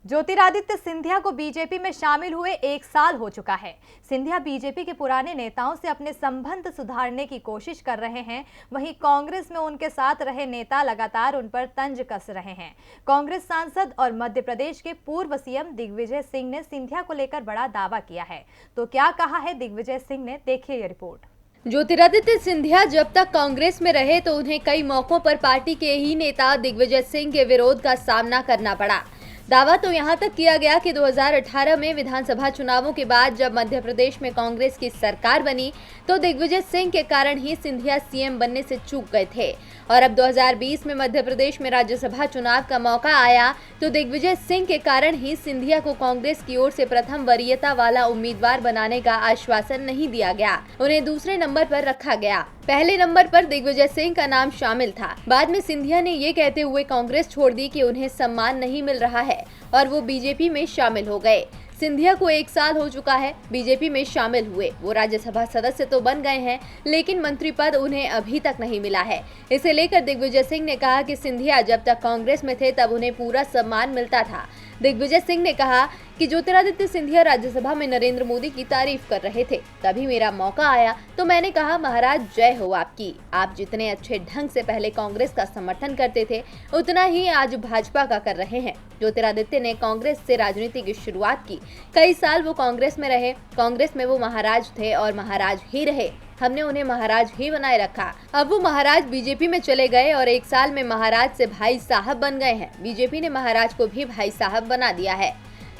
ज्योतिरादित्य सिंधिया को बीजेपी में शामिल हुए 1 साल हो चुका है। सिंधिया बीजेपी के पुराने नेताओं से अपने संबंध सुधारने की कोशिश कर रहे हैं। वहीं कांग्रेस में उनके साथ रहे नेता लगातार उन पर तंज कस रहे हैं। कांग्रेस सांसद और मध्य प्रदेश के पूर्व सीएम दिग्विजय सिंह ने सिंधिया को लेकर बड़ा दावा किया है। तो क्या कहा है दिग्विजय सिंह ने, देखिए ये रिपोर्ट। ज्योतिरादित्य सिंधिया जब तक कांग्रेस में रहे तो उन्हें कई मौकों पर पार्टी के ही नेता दिग्विजय सिंह के विरोध का सामना करना पड़ा। दावा तो यहां तक किया गया कि 2018 में विधानसभा चुनावों के बाद जब मध्य प्रदेश में कांग्रेस की सरकार बनी तो दिग्विजय सिंह के कारण ही सिंधिया सीएम बनने से चूक गए थे और अब 2020 में मध्य प्रदेश में राज्यसभा चुनाव का मौका आया तो दिग्विजय सिंह के कारण ही सिंधिया को कांग्रेस की ओर से प्रथम वरीयता वाला उम्मीदवार बनाने का आश्वासन नहीं दिया गया, उन्हें दूसरे नंबर पर रखा गया। पहले नंबर पर दिग्विजय सिंह का नाम शामिल था। बाद में सिंधिया ने ये कहते हुए कांग्रेस छोड़ दी कि उन्हें सम्मान नहीं मिल रहा है और वो बीजेपी में शामिल हो गए। सिंधिया को 1 साल हो चुका है बीजेपी में शामिल हुए। वो राज्यसभा सदस्य तो बन गए हैं लेकिन मंत्री पद उन्हें अभी तक नहीं मिला है। इसे लेकर दिग्विजय सिंह ने कहा कि सिंधिया जब तक कांग्रेस में थे तब उन्हें पूरा सम्मान मिलता था। दिग्विजय सिंह ने कहा कि ज्योतिरादित्य सिंधिया राज्यसभा में नरेंद्र मोदी की तारीफ कर रहे थे, तभी मेरा मौका आया तो मैंने कहा महाराज जय हो आपकी। आप जितने अच्छे ढंग से पहले कांग्रेस का समर्थन करते थे उतना ही आज भाजपा का कर रहे हैं। ज्योतिरादित्य ने कांग्रेस से राजनीति की शुरुआत की। कई साल वो कांग्रेस में रहे, कांग्रेस में वो महाराज थे और महाराज ही रहे। हमने उन्हें महाराज ही बनाए रखा। अब वो महाराज बीजेपी में चले गए और 1 साल में महाराज से भाई साहब बन गए हैं। बीजेपी ने महाराज को भी भाई साहब बना दिया है।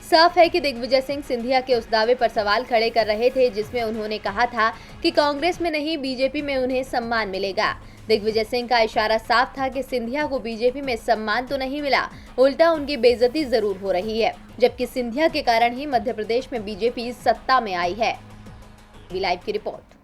साफ है कि दिग्विजय सिंह सिंधिया के उस दावे पर सवाल खड़े कर रहे थे जिसमें उन्होंने कहा था कि कांग्रेस में नहीं बीजेपी में उन्हें सम्मान मिलेगा। दिग्विजय सिंह का इशारा साफ था कि सिंधिया को बीजेपी में सम्मान तो नहीं मिला, उल्टा उनकी बेइज्जती जरूर हो रही है, जबकि सिंधिया के कारण ही मध्य प्रदेश में बीजेपी सत्ता में आई है। लाइव की रिपोर्ट।